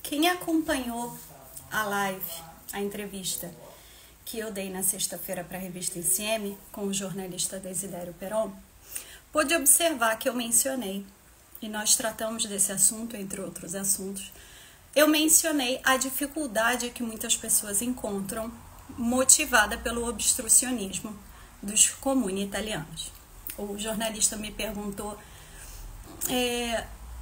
Quem acompanhou a live, a entrevista que eu dei na sexta-feira para a revista ICM com o jornalista Desidério Peron, pôde observar que eu mencionei, e nós tratamos desse assunto, entre outros assuntos, eu mencionei a dificuldade que muitas pessoas encontram motivada pelo obstrucionismo dos comuni italianos. O jornalista me perguntou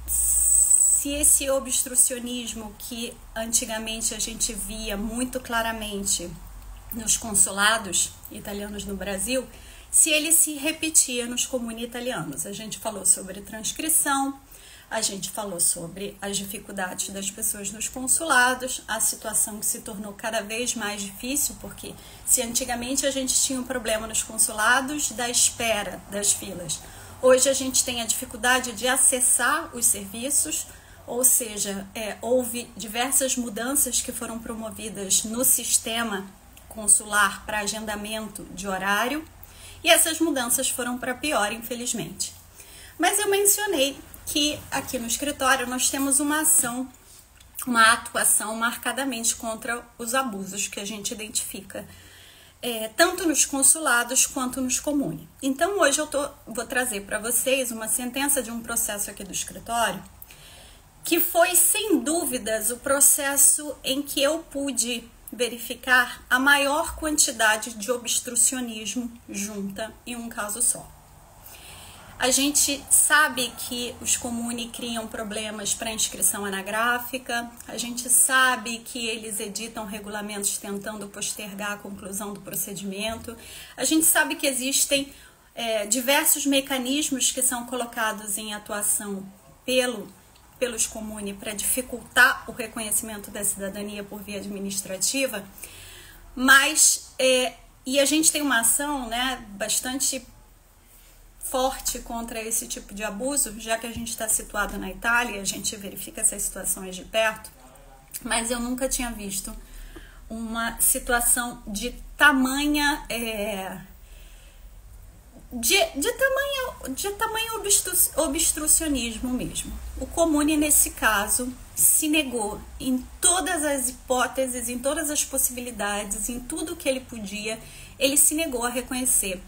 se esse obstrucionismo que antigamente a gente via muito claramente nos consulados italianos no Brasil, se ele se repetia nos comuni italianos. A gente falou sobre transcrição, a gente falou sobre as dificuldades das pessoas nos consulados, a situação que se tornou cada vez mais difícil, porque se antigamente a gente tinha um problema nos consulados da espera das filas, hoje a gente tem a dificuldade de acessar os serviços, ou seja, houve diversas mudanças que foram promovidas no sistema consular para agendamento de horário, e essas mudanças foram para pior, infelizmente. Mas eu mencionei que aqui no escritório nós temos uma atuação marcadamente contra os abusos que a gente identifica, tanto nos consulados quanto nos comuni. Então hoje vou trazer para vocês uma sentença de um processo aqui do escritório, que foi sem dúvidas o processo em que eu pude verificar a maior quantidade de obstrucionismo junta em um caso só. A gente sabe que os comuni criam problemas para inscrição anagráfica, a gente sabe que eles editam regulamentos tentando postergar a conclusão do procedimento, a gente sabe que existem diversos mecanismos que são colocados em atuação pelos comuni para dificultar o reconhecimento da cidadania por via administrativa, mas e a gente tem uma ação bastante forte contra esse tipo de abuso, já que a gente está situado na Itália, a gente verifica essas situações de perto, mas eu nunca tinha visto uma situação de tamanho obstrucionismo mesmo. O comuni, nesse caso, se negou em todas as hipóteses, em todas as possibilidades, em tudo que ele podia, ele se negou a reconhecer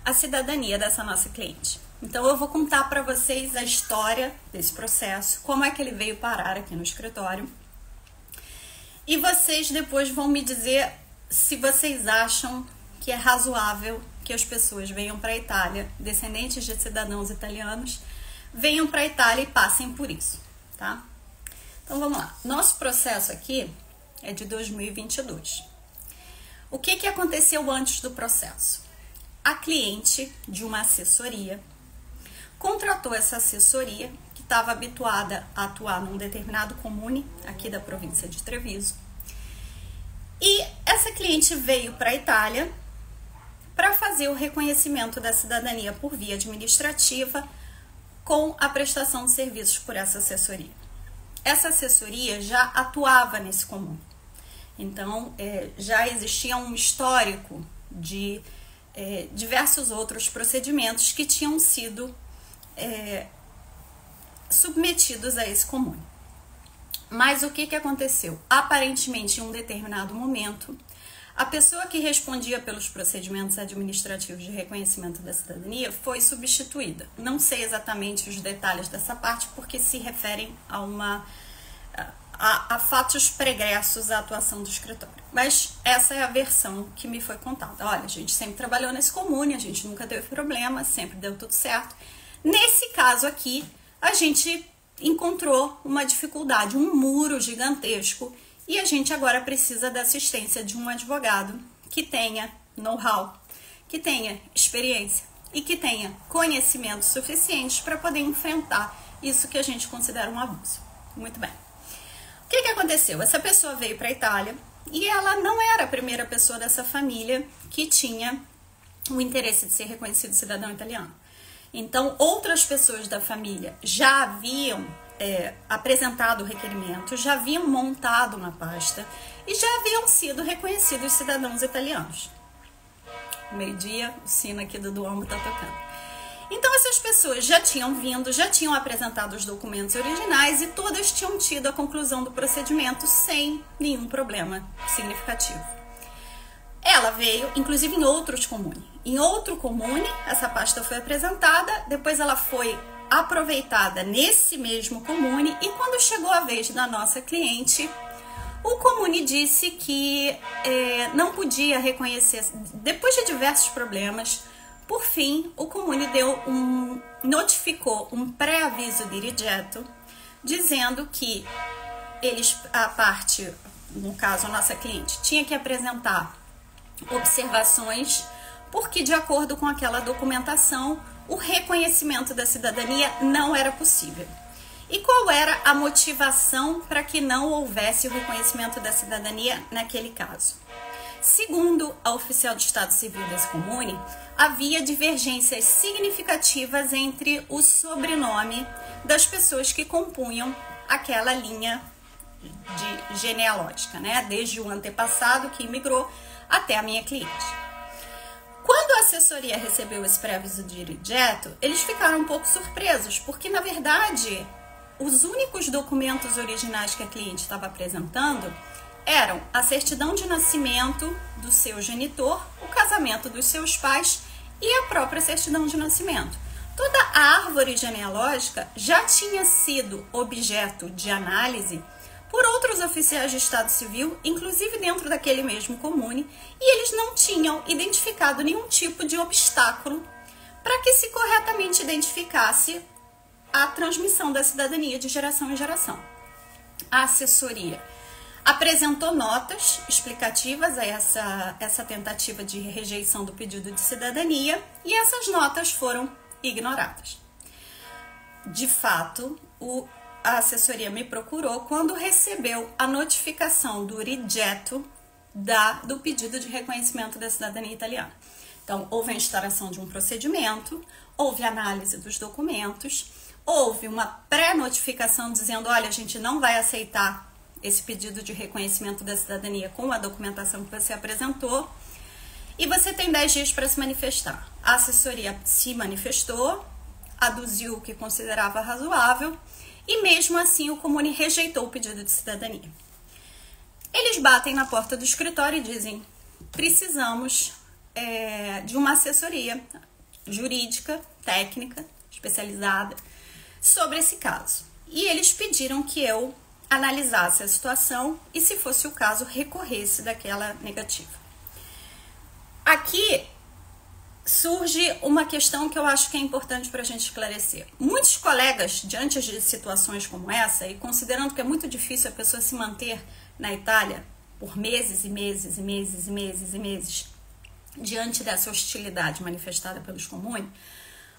a cidadania dessa nossa cliente. Então eu vou contar para vocês a história desse processo, como é que ele veio parar aqui no escritório, e vocês depois vão me dizer se vocês acham que é razoável que as pessoas venham para a Itália, descendentes de cidadãos italianos, venham para a Itália e passem por isso, tá? Então vamos lá. Nosso processo aqui é de 2022. O que aconteceu antes do processo? A cliente de uma assessoria contratou essa assessoria, que estava habituada a atuar num determinado comune aqui da província de Treviso, e essa cliente veio para a Itália para fazer o reconhecimento da cidadania por via administrativa com a prestação de serviços por essa assessoria. Essa assessoria já atuava nesse comune, então já existia um histórico de diversos outros procedimentos que tinham sido submetidos a esse comune. Mas o que aconteceu? Aparentemente, em um determinado momento, a pessoa que respondia pelos procedimentos administrativos de reconhecimento da cidadania foi substituída. Não sei exatamente os detalhes dessa parte, porque se referem a fatos pregressos à atuação do escritório. Mas essa é a versão que me foi contada. Olha, a gente sempre trabalhou nesse comune, a gente nunca teve problema, sempre deu tudo certo. Nesse caso aqui, a gente encontrou uma dificuldade, um muro gigantesco, e a gente agora precisa da assistência de um advogado que tenha know-how, que tenha experiência e que tenha conhecimentos suficientes para poder enfrentar isso que a gente considera um abuso. Muito bem. O que aconteceu? Essa pessoa veio para a Itália e ela não era a primeira pessoa dessa família que tinha o interesse de ser reconhecido cidadão italiano. Então, outras pessoas da família já haviam apresentado o requerimento, já haviam montado uma pasta e já haviam sido reconhecidos cidadãos italianos. Meio-dia, o sino aqui do Duomo está tocando. Então essas pessoas já tinham vindo, já tinham apresentado os documentos originais e todas tinham tido a conclusão do procedimento sem nenhum problema significativo. Ela veio, inclusive em outros comune. Em outro comune, essa pasta foi apresentada, depois ela foi aproveitada nesse mesmo comune e quando chegou a vez da nossa cliente, o comune disse que não podia reconhecer, depois de diversos problemas, por fim, o comune notificou um pré-aviso de rigetto, dizendo que a parte, no caso a nossa cliente, tinha que apresentar observações, porque de acordo com aquela documentação, o reconhecimento da cidadania não era possível. E qual era a motivação para que não houvesse o reconhecimento da cidadania naquele caso? Segundo a oficial de Estado Civil desse comune, havia divergências significativas entre o sobrenome das pessoas que compunham aquela linha genealógica, né? Desde o antepassado que imigrou até a minha cliente. Quando a assessoria recebeu esse pré-aviso de rigetto, eles ficaram um pouco surpresos, porque na verdade os únicos documentos originais que a cliente estava apresentando eram a certidão de nascimento do seu genitor, o casamento dos seus pais e a própria certidão de nascimento. Toda a árvore genealógica já tinha sido objeto de análise por outros oficiais de Estado Civil, inclusive dentro daquele mesmo comune, e eles não tinham identificado nenhum tipo de obstáculo para que se corretamente identificasse a transmissão da cidadania de geração em geração. A assessoria apresentou notas explicativas a essa tentativa de rejeição do pedido de cidadania e essas notas foram ignoradas. De fato, a assessoria me procurou quando recebeu a notificação do rigetto do pedido de reconhecimento da cidadania italiana. Então, houve a instauração de um procedimento, houve análise dos documentos, houve uma pré-notificação dizendo, olha, a gente não vai aceitar esse pedido de reconhecimento da cidadania com a documentação que você apresentou e você tem 10 dias para se manifestar. A assessoria se manifestou, aduziu o que considerava razoável e mesmo assim o comune rejeitou o pedido de cidadania. Eles batem na porta do escritório e dizem, precisamos de uma assessoria jurídica, técnica, especializada sobre esse caso. E eles pediram que eu analisasse a situação e, se fosse o caso, recorresse daquela negativa. Aqui surge uma questão que eu acho que é importante para a gente esclarecer. Muitos colegas, diante de situações como essa, e considerando que é muito difícil a pessoa se manter na Itália por meses e meses e meses e meses e meses, diante dessa hostilidade manifestada pelos comunes,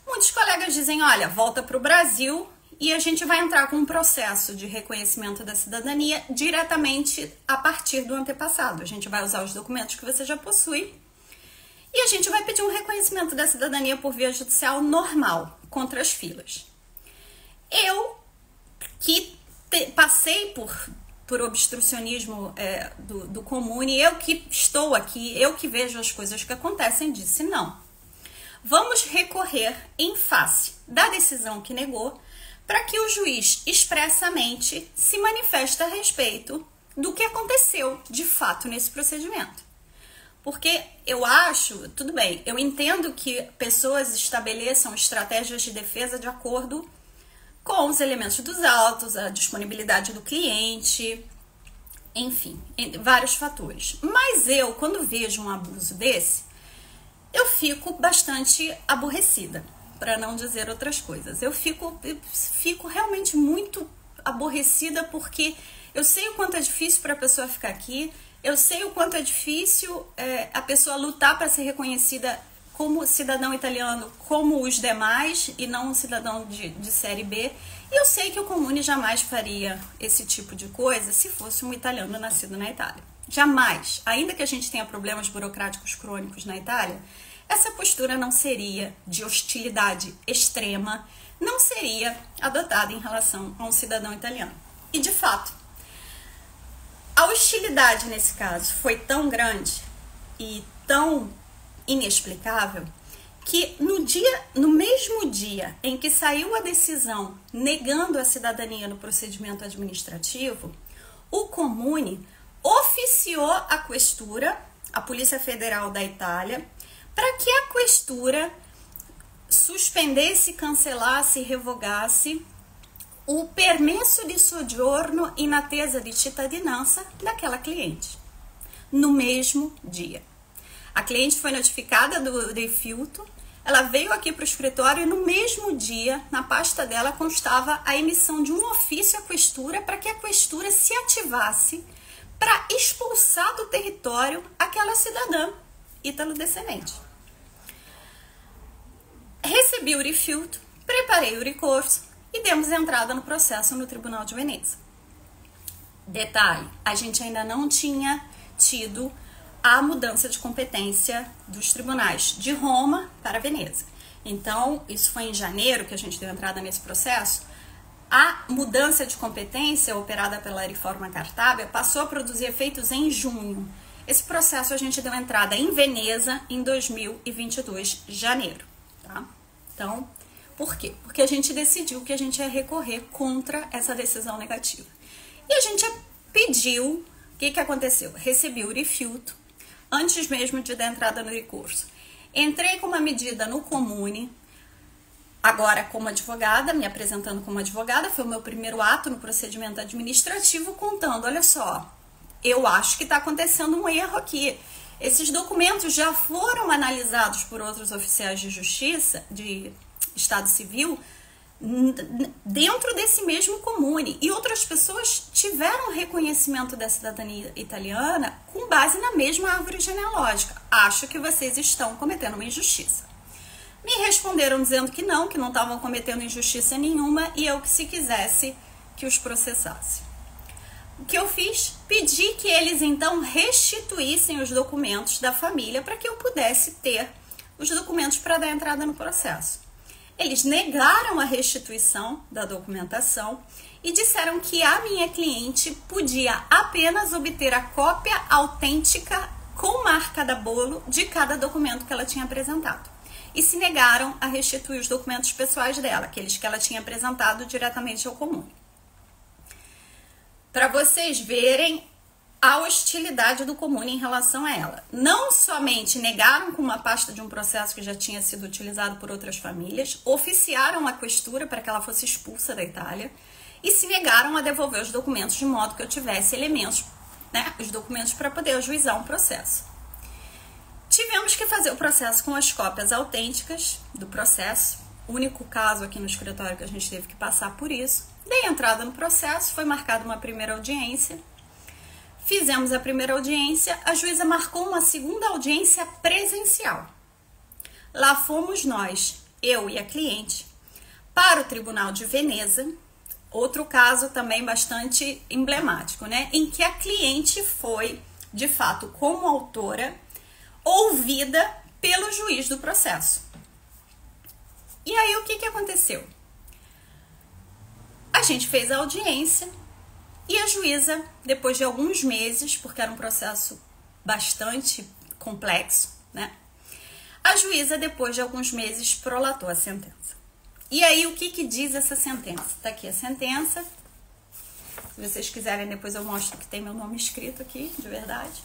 muitos colegas dizem, olha, volta para o Brasil e a gente vai entrar com um processo de reconhecimento da cidadania diretamente a partir do antepassado. A gente vai usar os documentos que você já possui e a gente vai pedir um reconhecimento da cidadania por via judicial normal, contra as filas. Eu, que passei por obstrucionismo do comune, eu que estou aqui, eu que vejo as coisas que acontecem, disse não. Vamos recorrer em face da decisão que negou para que o juiz expressamente se manifeste a respeito do que aconteceu de fato nesse procedimento. Porque eu acho, tudo bem, eu entendo que pessoas estabeleçam estratégias de defesa de acordo com os elementos dos autos, a disponibilidade do cliente, enfim, vários fatores. Mas eu, quando vejo um abuso desse, eu fico bastante aborrecida, para não dizer outras coisas. Eu fico realmente muito aborrecida porque eu sei o quanto é difícil para a pessoa ficar aqui, eu sei o quanto é difícil a pessoa lutar para ser reconhecida como cidadão italiano, como os demais, e não um cidadão de série B. E eu sei que o comune jamais faria esse tipo de coisa se fosse um italiano nascido na Itália. Jamais. Ainda que a gente tenha problemas burocráticos crônicos na Itália, essa postura não seria de hostilidade extrema, não seria adotada em relação a um cidadão italiano. E, de fato, a hostilidade nesse caso foi tão grande e tão inexplicável que no mesmo dia em que saiu a decisão negando a cidadania no procedimento administrativo, o Comune oficiou a Questura, a Polícia Federal da Itália, para que a Questura suspendesse, cancelasse e revogasse o permesso de soggiorno in attesa di cittadinanza daquela cliente, no mesmo dia. A cliente foi notificada do rifiuto, ela veio aqui para o escritório e no mesmo dia, na pasta dela, constava a emissão de um ofício à Questura para que a Questura se ativasse para expulsar do território aquela cidadã ítalo-descendente. Recebi o rifiuto, preparei o recurso e demos entrada no processo no Tribunal de Veneza. Detalhe, a gente ainda não tinha tido a mudança de competência dos tribunais de Roma para Veneza. Então, isso foi em janeiro que a gente deu entrada nesse processo. A mudança de competência operada pela Reforma Cartabia passou a produzir efeitos em junho. Esse processo a gente deu entrada em Veneza em 2022, janeiro. Tá? Então, por quê? Porque a gente decidiu que a gente ia recorrer contra essa decisão negativa. E a gente pediu, o que aconteceu? Recebi o rifiuto, antes mesmo de dar entrada no recurso. Entrei com uma medida no Comune, agora como advogada, me apresentando como advogada, foi o meu primeiro ato no procedimento administrativo, contando, olha só, eu acho que está acontecendo um erro aqui. Esses documentos já foram analisados por outros oficiais de justiça, de Estado Civil, dentro desse mesmo Comune. E outras pessoas tiveram reconhecimento da cidadania italiana com base na mesma árvore genealógica. Acho que vocês estão cometendo uma injustiça. Me responderam dizendo que não estavam cometendo injustiça nenhuma e eu que se quisesse que os processasse. O que eu fiz? Pedi que eles então restituíssem os documentos da família para que eu pudesse ter os documentos para dar entrada no processo. Eles negaram a restituição da documentação e disseram que a minha cliente podia apenas obter a cópia autêntica com marca da bolo de cada documento que ela tinha apresentado. E se negaram a restituir os documentos pessoais dela, aqueles que ela tinha apresentado diretamente ao Comune. Para vocês verem a hostilidade do Comune em relação a ela. Não somente negaram com uma pasta de um processo que já tinha sido utilizado por outras famílias, oficiaram a Questura para que ela fosse expulsa da Itália e se negaram a devolver os documentos de modo que eu tivesse elementos, os documentos para poder ajuizar um processo. Tivemos que fazer o processo com as cópias autênticas do processo, único caso aqui no escritório que a gente teve que passar por isso. Dei entrada no processo, foi marcada uma primeira audiência. Fizemos a primeira audiência, a juíza marcou uma segunda audiência presencial. Lá fomos nós, eu e a cliente, para o Tribunal de Veneza, outro caso também bastante emblemático, em que a cliente foi, de fato, como autora, ouvida pelo juiz do processo. E aí o que aconteceu? A gente fez a audiência e a juíza, depois de alguns meses, porque era um processo bastante complexo, a juíza, depois de alguns meses, prolatou a sentença. E aí, o que diz essa sentença? Tá aqui a sentença. Se vocês quiserem, depois eu mostro que tem meu nome escrito aqui, de verdade.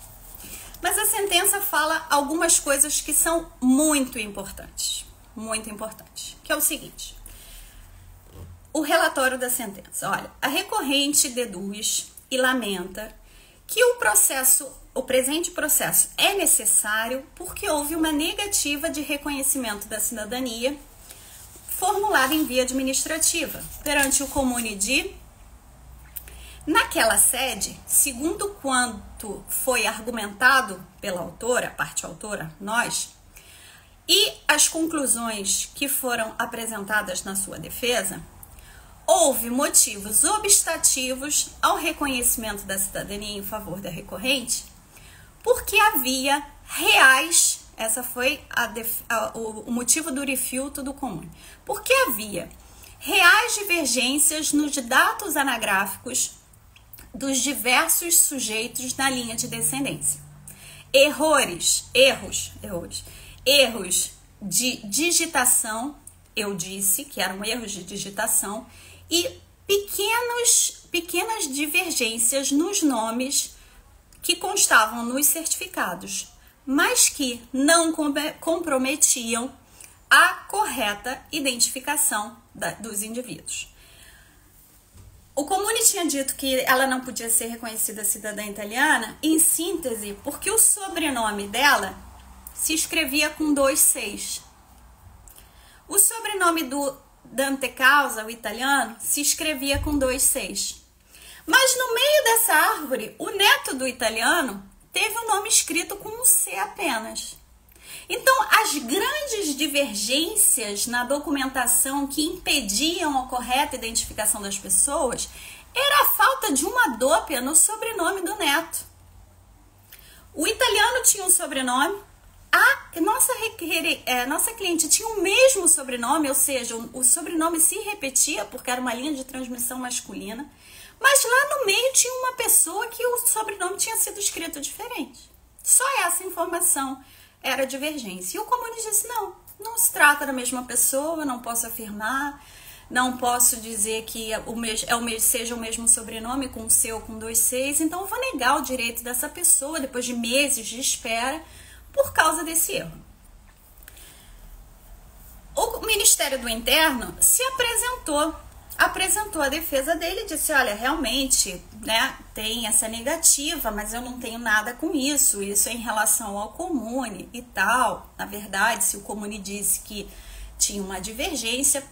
Mas a sentença fala algumas coisas que são muito importantes, que é o seguinte. O relatório da sentença. Olha, a recorrente deduz e lamenta que o presente processo é necessário porque houve uma negativa de reconhecimento da cidadania formulada em via administrativa perante o Comune de... Naquela sede, segundo quanto foi argumentado pela autora, a parte autora, nós, e as conclusões que foram apresentadas na sua defesa, houve motivos obstativos ao reconhecimento da cidadania em favor da recorrente, porque havia reais, essa foi o motivo do rifiuto do Comune, porque havia reais divergências nos dados anagráficos dos diversos sujeitos na linha de descendência. Erros de digitação, eu disse que eram erros de digitação, e pequenas divergências nos nomes que constavam nos certificados, mas que não comprometiam a correta identificação dos indivíduos. O Comune tinha dito que ela não podia ser reconhecida cidadã italiana, em síntese, porque o sobrenome dela se escrevia com 2 Cs. O sobrenome do Dante Causa, o italiano, se escrevia com 2 Cs. Mas no meio dessa árvore, o neto do italiano teve o nome escrito com um C apenas. Então, as grandes divergências na documentação que impediam a correta identificação das pessoas era a falta de uma dúpia no sobrenome do neto. O italiano tinha um sobrenome, a nossa cliente tinha o mesmo sobrenome, ou seja, o sobrenome se repetia porque era uma linha de transmissão masculina, mas lá no meio tinha uma pessoa que o sobrenome tinha sido escrito diferente. Só essa informação era divergência. E o Comune disse, não se trata da mesma pessoa, não posso afirmar, não posso dizer que seja o mesmo sobrenome com um C ou com 2 Cs, então eu vou negar o direito dessa pessoa, depois de meses de espera, por causa desse erro. O Ministério do Interno se apresentou a defesa dele e disse, olha, realmente, né, tem essa negativa, mas eu não tenho nada com isso é em relação ao Comune e tal. Na verdade, se o Comune disse que tinha uma divergência,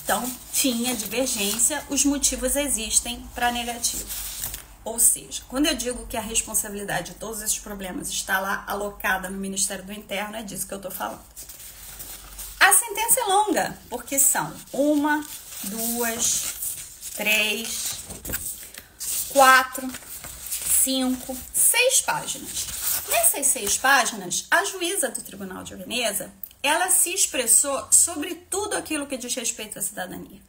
então tinha divergência, os motivos existem para a negativa. Ou seja, quando eu digo que a responsabilidade de todos esses problemas está lá alocada no Ministério do Interno, é disso que eu estou falando. A sentença é longa, porque são 1, 2, 3, 4, 5, 6 páginas. Nessas 6 páginas, a juíza do Tribunal de Veneza, ela se expressou sobre tudo aquilo que diz respeito à cidadania.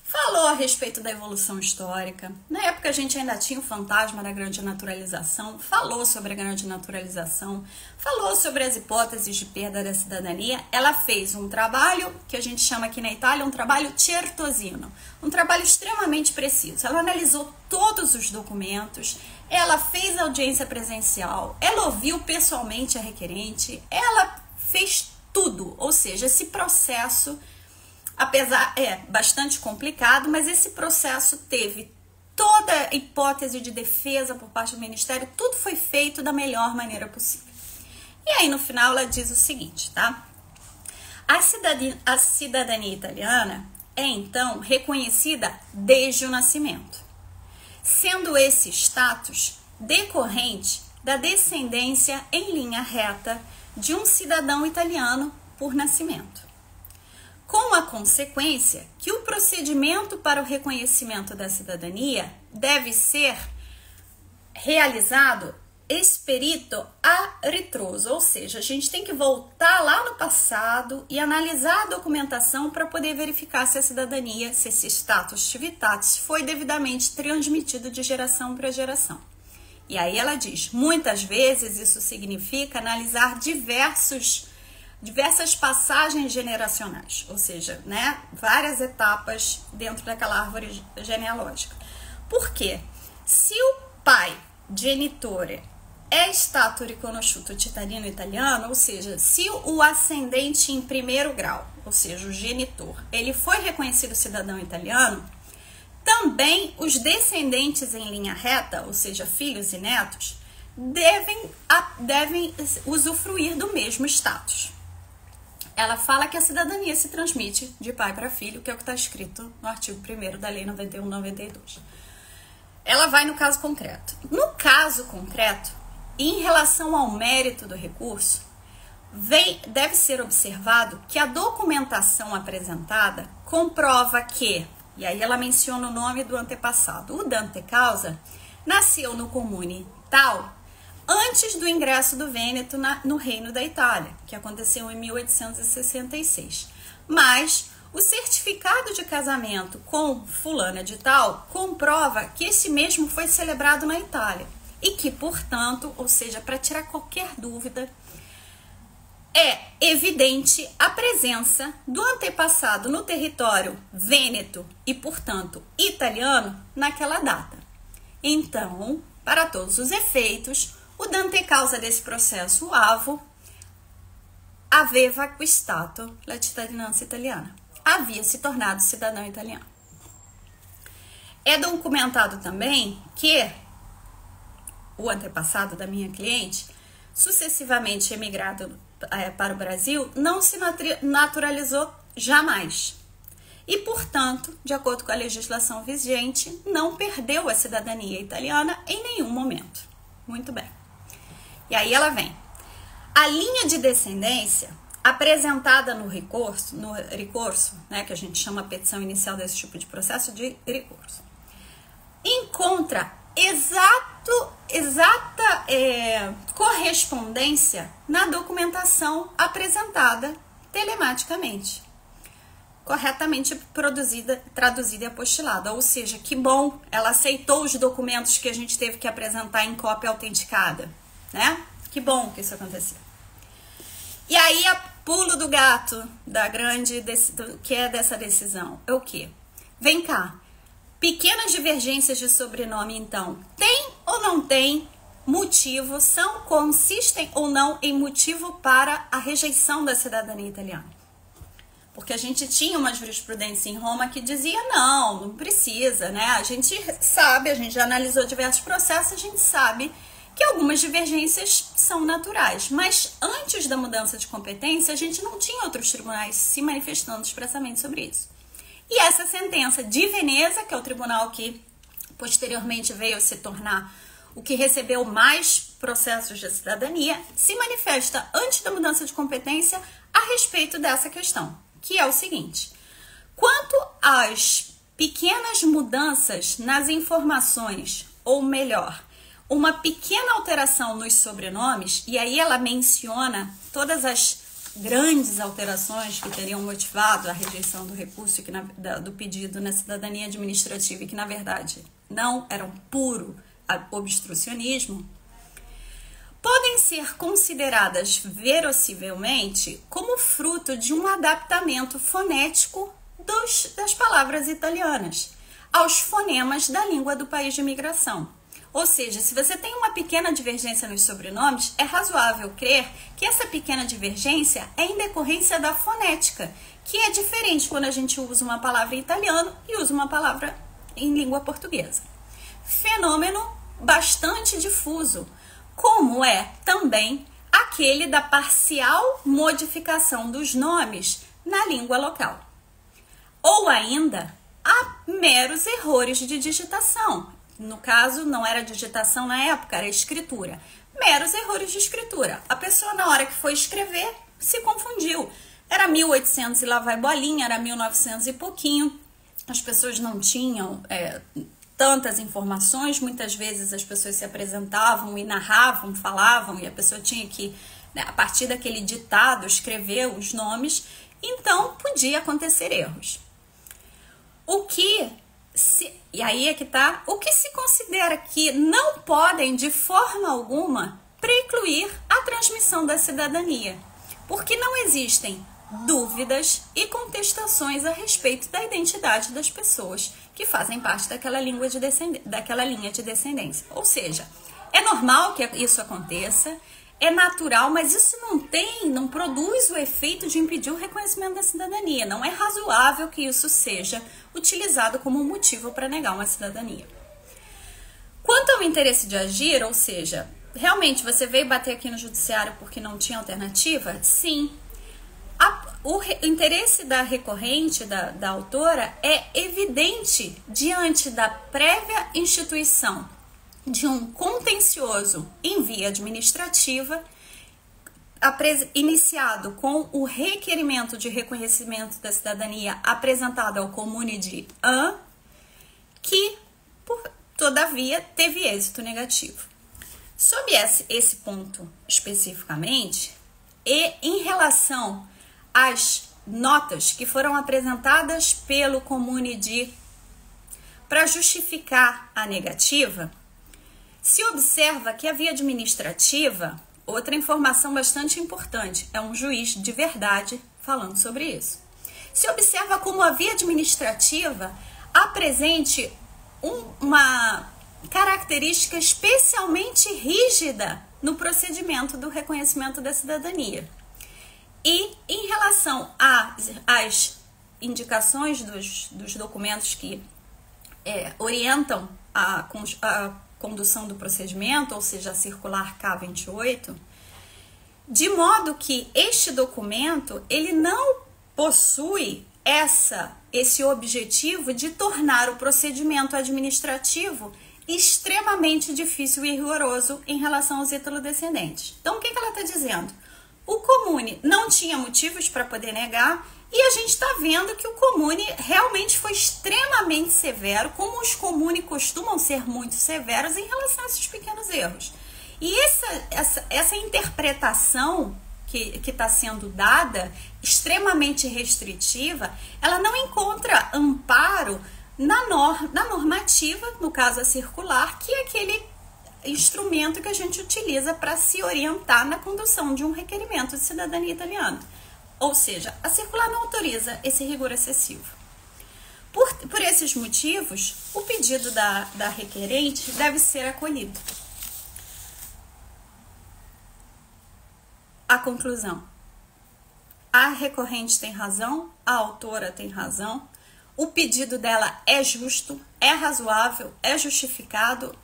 Falou a respeito da evolução histórica. Na época a gente ainda tinha o fantasma da grande naturalização. Falou sobre a grande naturalização. Falou sobre as hipóteses de perda da cidadania. Ela fez um trabalho que a gente chama aqui na Itália um trabalho certosino. Um trabalho extremamente preciso. Ela analisou todos os documentos. Ela fez audiência presencial. Ela ouviu pessoalmente a requerente. Ela fez tudo. Ou seja, esse processo, apesar, bastante complicado, mas esse processo teve toda a hipótese de defesa por parte do Ministério, tudo foi feito da melhor maneira possível. E aí, no final, ela diz o seguinte, tá? A cidadania italiana é, então, reconhecida desde o nascimento, sendo esse status decorrente da descendência em linha reta de um cidadão italiano por nascimento, com a consequência que o procedimento para o reconhecimento da cidadania deve ser realizado esperito a ritroso, ou seja, a gente tem que voltar lá no passado e analisar a documentação para poder verificar se a cidadania, se esse status civitatis foi devidamente transmitido de geração para geração. E aí ela diz, muitas vezes isso significa analisar diversas passagens generacionais, ou seja, né, várias etapas dentro daquela árvore genealógica. Por quê? Se o pai genitore é stato riconosciuto cittadino italiano, ou seja, se o ascendente em primeiro grau, ou seja, o genitor, ele foi reconhecido cidadão italiano, também os descendentes em linha reta, ou seja, filhos e netos, devem usufruir do mesmo status. Ela fala que a cidadania se transmite de pai para filho, que é o que está escrito no artigo 1º da Lei 91/92. Ela vai no caso concreto. No caso concreto, em relação ao mérito do recurso, deve ser observado que a documentação apresentada comprova que, e aí ela menciona o nome do antepassado, o Dante Causa nasceu no comune tal antes do ingresso do Vêneto no Reino da Itália, que aconteceu em 1866. Mas o certificado de casamento com fulana de tal comprova que esse mesmo foi celebrado na Itália e que, portanto, ou seja, para tirar qualquer dúvida, é evidente a presença do antepassado no território vêneto e, portanto, italiano naquela data. Então, para todos os efeitos, o Dante causa desse processo avo aveva acquistato la cittadinanza italiana. Havia se tornado cidadão italiano. É documentado também que o antepassado da minha cliente, sucessivamente emigrado para o Brasil, não se naturalizou jamais. E, portanto, de acordo com a legislação vigente, não perdeu a cidadania italiana em nenhum momento. Muito bem. E aí ela vem. A linha de descendência apresentada no recurso, né, que a gente chama a petição inicial desse tipo de processo de recurso, encontra exata correspondência na documentação apresentada telematicamente, corretamente produzida, traduzida e apostilada. Ou seja, que bom, ela aceitou os documentos que a gente teve que apresentar em cópia autenticada, né? Que bom que isso aconteceu. E aí, a pulo do gato que é dessa decisão é o quê? Vem cá. Pequenas divergências de sobrenome, então, tem ou não tem motivo, consistem ou não em motivo para a rejeição da cidadania italiana? Porque a gente tinha uma jurisprudência em Roma que dizia não precisa, né? A gente sabe, a gente já analisou diversos processos, a gente sabe que algumas divergências são naturais, mas antes da mudança de competência, a gente não tinha outros tribunais se manifestando expressamente sobre isso. E essa sentença de Veneza, que é o tribunal que posteriormente veio a se tornar o que recebeu mais processos de cidadania, se manifesta antes da mudança de competência a respeito dessa questão, que é o seguinte: quanto às pequenas mudanças nas informações, ou melhor, uma pequena alteração nos sobrenomes, e aí ela menciona todas as grandes alterações que teriam motivado a rejeição do recurso do pedido na cidadania administrativa e que, na verdade, não eram puro obstrucionismo, podem ser consideradas verossivelmente como fruto de um adaptamento fonético das palavras italianas aos fonemas da língua do país de imigração. Ou seja, se você tem uma pequena divergência nos sobrenomes, é razoável crer que essa pequena divergência é em decorrência da fonética, que é diferente quando a gente usa uma palavra em italiano e usa uma palavra em língua portuguesa. Fenômeno bastante difuso, como é também aquele da parcial modificação dos nomes na língua local. Ou ainda, há meros erros de digitação. No caso, não era digitação na época, era escritura. Meros erros de escritura. A pessoa, na hora que foi escrever, se confundiu. Era 1800 e lá vai bolinha, era 1900 e pouquinho. As pessoas não tinham tantas informações. Muitas vezes as pessoas se apresentavam e narravam, falavam, e a pessoa tinha que, né, a partir daquele ditado, escrever os nomes. Então, podia acontecer erros. E aí é que tá, o que se considera que não podem, de forma alguma, precluir a transmissão da cidadania, porque não existem dúvidas e contestações a respeito da identidade das pessoas que fazem parte daquela linha de descendência. Ou seja, é normal que isso aconteça, é natural, mas isso não produz o efeito de impedir o reconhecimento da cidadania. Não é razoável que isso seja utilizado como motivo para negar uma cidadania. Quanto ao interesse de agir, ou seja, realmente você veio bater aqui no judiciário porque não tinha alternativa? Sim. O interesse da recorrente, da autora, é evidente diante da prévia instituição de um contencioso em via administrativa, iniciado com o requerimento de reconhecimento da cidadania apresentado ao Comune de An, que, todavia, teve êxito negativo. Sob esse ponto especificamente, e em relação às notas que foram apresentadas pelo Comune de para justificar a negativa, se observa que a via administrativa outra informação bastante importante, é um juiz de verdade falando sobre isso. Se observa como a via administrativa apresente uma característica especialmente rígida no procedimento do reconhecimento da cidadania. E em relação às indicações dos documentos que orientam a condução do procedimento, ou seja, a circular K28, de modo que este documento ele não possui esse objetivo de tornar o procedimento administrativo extremamente difícil e rigoroso em relação aos ítalo-descendentes. Então, o que ela está dizendo? O comune não tinha motivos para poder negar e a gente está vendo que o comune realmente foi extremamente severo, como os comune costumam ser muito severos em relação a esses pequenos erros. E essa interpretação que está sendo dada, extremamente restritiva, ela não encontra amparo na normativa, no caso a circular, que é aquele instrumento que a gente utiliza para se orientar na condução de um requerimento de cidadania italiana. Ou seja, a circular não autoriza esse rigor excessivo. Por esses motivos, o pedido da requerente deve ser acolhido. A conclusão. A recorrente tem razão, a autora tem razão, o pedido dela é justo, é razoável, é justificado.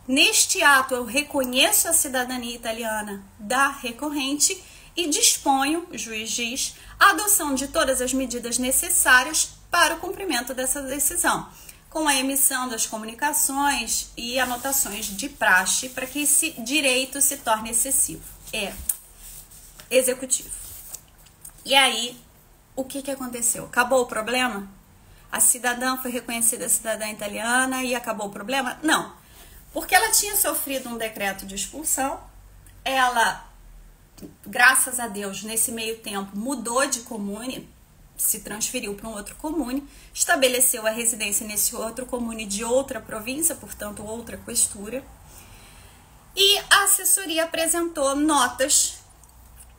Neste ato, eu reconheço a cidadania italiana da recorrente e disponho, o juiz diz, a adoção de todas as medidas necessárias para o cumprimento dessa decisão, com a emissão das comunicações e anotações de praxe para que esse direito se torne excessivo. Executivo. E aí, o que aconteceu? Acabou o problema? A cidadã foi reconhecida cidadã italiana e acabou o problema? Não. Porque ela tinha sofrido um decreto de expulsão, ela, graças a Deus, nesse meio tempo, mudou de comune, se transferiu para um outro comune, estabeleceu a residência nesse outro comune de outra província, portanto, outra questura, e a assessoria apresentou notas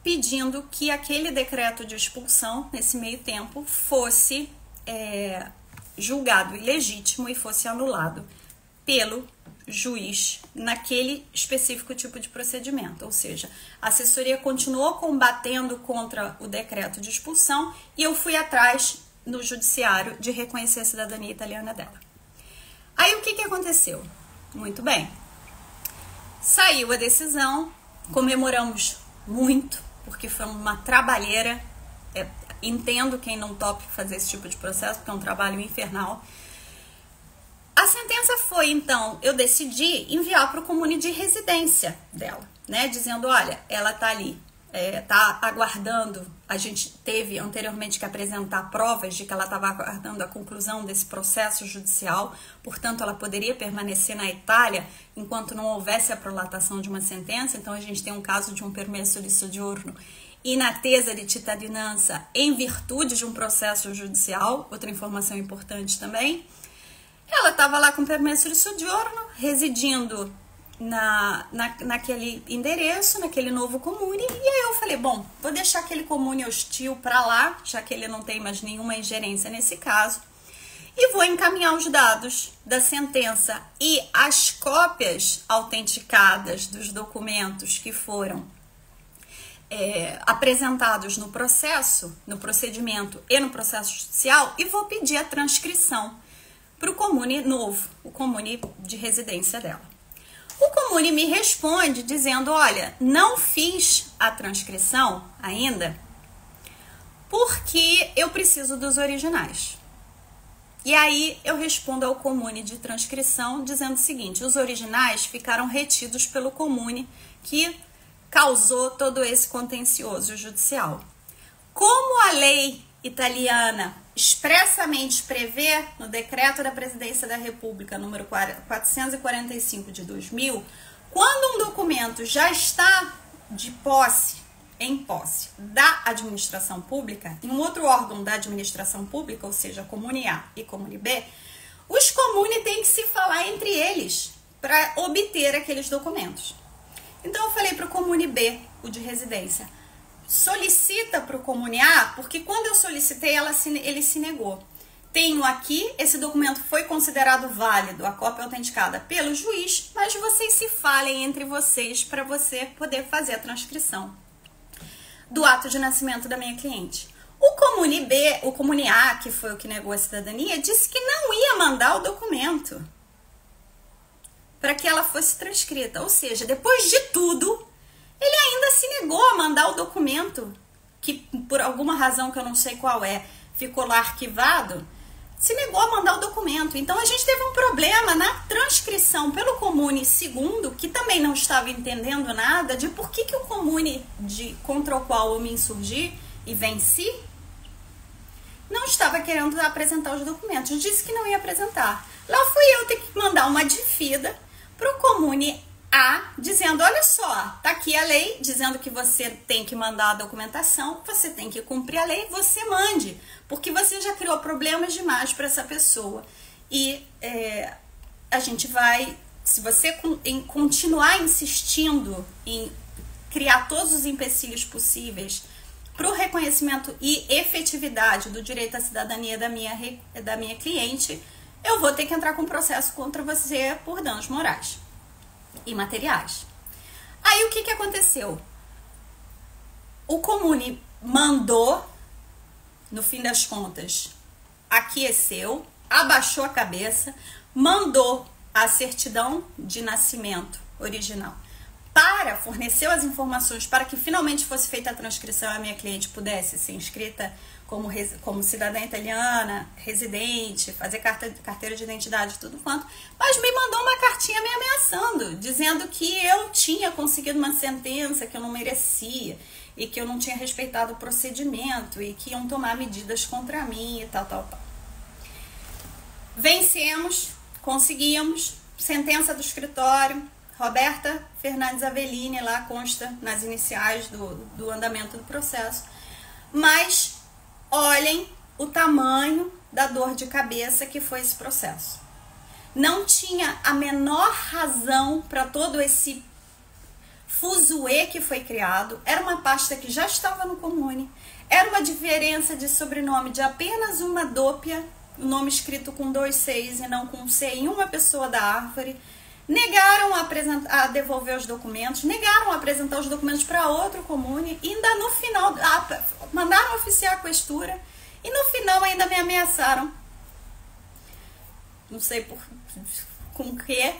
pedindo que aquele decreto de expulsão, nesse meio tempo, fosse julgado ilegítimo e fosse anulado pelo juiz naquele específico tipo de procedimento. Ou seja, a assessoria continuou combatendo contra o decreto de expulsão e eu fui atrás no judiciário de reconhecer a cidadania italiana dela. Aí o que aconteceu? Muito bem. Saiu a decisão, comemoramos muito, porque foi uma trabalheira. Entendo quem não tope fazer esse tipo de processo, porque é um trabalho infernal. A sentença foi, então, eu decidi enviar para o comune de residência dela, né? Dizendo, olha, ela tá ali, tá aguardando, a gente teve anteriormente que apresentar provas de que ela estava aguardando a conclusão desse processo judicial, portanto, ela poderia permanecer na Itália enquanto não houvesse a prolatação de uma sentença. Então, a gente tem um caso de um permesso di soggiorno in attesa di cittadinanza em virtude de um processo judicial, outra informação importante também. Ela estava lá com permesso de soggiorno, residindo naquele endereço, naquele novo comune, e aí eu falei, bom, vou deixar aquele comune hostil para lá, já que ele não tem mais nenhuma ingerência nesse caso, e vou encaminhar os dados da sentença e as cópias autenticadas dos documentos que foram apresentados no processo, no procedimento e no processo judicial, e vou pedir a transcrição para o comune novo, o comune de residência dela. O comune me responde dizendo, olha, não fiz a transcrição ainda porque eu preciso dos originais. E aí eu respondo ao comune de transcrição dizendo o seguinte, os originais ficaram retidos pelo comune que causou todo esse contencioso judicial. Como a lei italiana expressamente prevê no decreto da Presidência da República número 445 de 2000, quando um documento já está em posse da administração pública, em um outro órgão da administração pública, ou seja, comune A e comune B, os comunes têm que se falar entre eles para obter aqueles documentos. Então eu falei para o Comune B, o de residência, solicita para o Comune A, porque quando eu solicitei, ele se negou. Tenho aqui, esse documento foi considerado válido, a cópia autenticada pelo juiz, mas vocês se falem entre vocês para você poder fazer a transcrição do ato de nascimento da minha cliente. O Comune B, o Comune A, que foi o que negou a cidadania, disse que não ia mandar o documento para que ela fosse transcrita. Ou seja, depois de tudo, ele ainda se negou a mandar o documento, que por alguma razão que eu não sei qual é, ficou lá arquivado, se negou a mandar o documento. Então a gente teve um problema na transcrição pelo Comune segundo, que também não estava entendendo nada de por que o Comune contra o qual eu me insurgi e venci, não estava querendo apresentar os documentos. Disse que não ia apresentar. Lá fui eu ter que mandar uma difida para o Comune A, dizendo, olha só, tá aqui a lei, dizendo que você tem que mandar a documentação, você tem que cumprir a lei, você mande, porque você já criou problemas demais para essa pessoa. E a gente vai, se você continuar insistindo em criar todos os empecilhos possíveis para o reconhecimento e efetividade do direito à cidadania da minha cliente, eu vou ter que entrar com um processo contra você por danos morais e materiais. Aí o que aconteceu? O Comune mandou, no fim das contas, aqueceu, abaixou a cabeça, mandou a certidão de nascimento original para fornecer as informações para que finalmente fosse feita a transcrição e a minha cliente pudesse ser inscrita como cidadã italiana, residente, fazer carteira de identidade, tudo quanto, mas me mandou uma cartinha me ameaçando, dizendo que eu tinha conseguido uma sentença que eu não merecia e que eu não tinha respeitado o procedimento e que iam tomar medidas contra mim e tal. Vencemos, conseguimos, sentença do escritório, Roberta Fernandes Avellini, lá consta nas iniciais do andamento do processo, mas olhem o tamanho da dor de cabeça que foi esse processo. Não tinha a menor razão para todo esse fuzuê que foi criado. Era uma pasta que já estava no Comune. Era uma diferença de sobrenome de apenas uma dúpia, o nome escrito com 2 Cs e não com um C em uma pessoa da árvore. Negaram a devolver os documentos, negaram a apresentar os documentos para outro Comune, e ainda no final mandaram oficiar a questura e no final ainda me ameaçaram. Não sei com o que,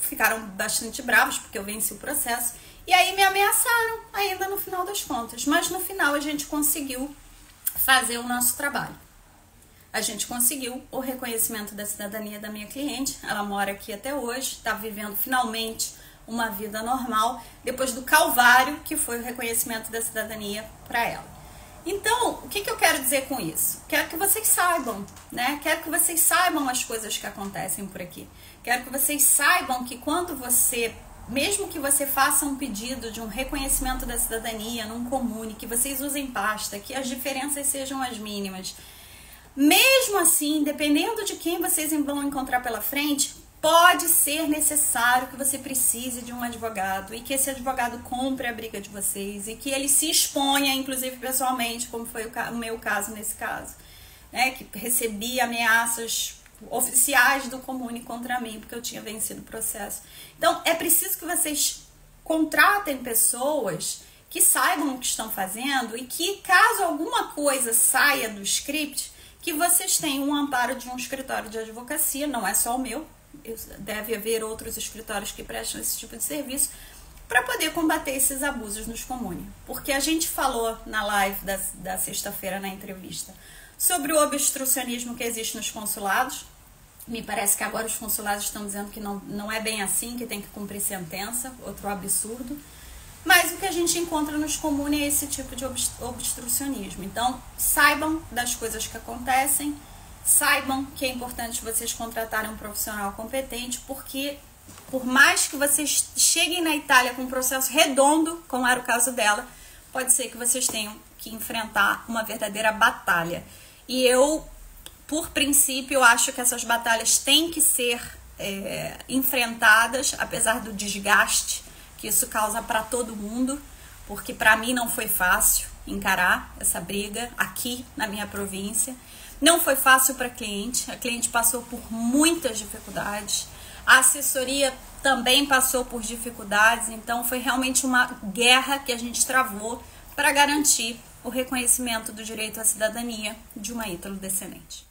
ficaram bastante bravos porque eu venci o processo, e aí me ameaçaram ainda no final das contas, mas no final a gente conseguiu fazer o nosso trabalho. A gente conseguiu o reconhecimento da cidadania da minha cliente. Ela mora aqui até hoje, está vivendo finalmente uma vida normal, depois do calvário que foi o reconhecimento da cidadania para ela. Então, o que eu quero dizer com isso? Quero que vocês saibam, né? Quero que vocês saibam as coisas que acontecem por aqui. Quero que vocês saibam que quando mesmo que você faça um pedido de um reconhecimento da cidadania num Comune, que vocês usem pasta, que as diferenças sejam as mínimas, mesmo assim, dependendo de quem vocês vão encontrar pela frente, pode ser necessário que você precise de um advogado e que esse advogado compre a briga de vocês e que ele se exponha, inclusive pessoalmente, como foi o meu caso nesse caso, né, que recebi ameaças oficiais do Comune contra mim porque eu tinha vencido o processo. Então, é preciso que vocês contratem pessoas que saibam o que estão fazendo e que, caso alguma coisa saia do script, que vocês tenham um amparo de um escritório de advocacia, não é só o meu, deve haver outros escritórios que prestam esse tipo de serviço, para poder combater esses abusos nos Comune. Porque a gente falou na live da sexta-feira, na entrevista, sobre o obstrucionismo que existe nos consulados. Me parece que agora os consulados estão dizendo que não é bem assim, que tem que cumprir sentença, outro absurdo. Mas o que a gente encontra nos Comune é esse tipo de obstrucionismo. Então, saibam das coisas que acontecem, saibam que é importante vocês contratarem um profissional competente, porque por mais que vocês cheguem na Itália com um processo redondo, como era o caso dela, pode ser que vocês tenham que enfrentar uma verdadeira batalha. E eu, por princípio, acho que essas batalhas têm que ser enfrentadas, apesar do desgaste que isso causa para todo mundo, porque para mim não foi fácil encarar essa briga aqui na minha província. Não foi fácil para a cliente passou por muitas dificuldades, a assessoria também passou por dificuldades, então foi realmente uma guerra que a gente travou para garantir o reconhecimento do direito à cidadania de uma ítalo-descendente.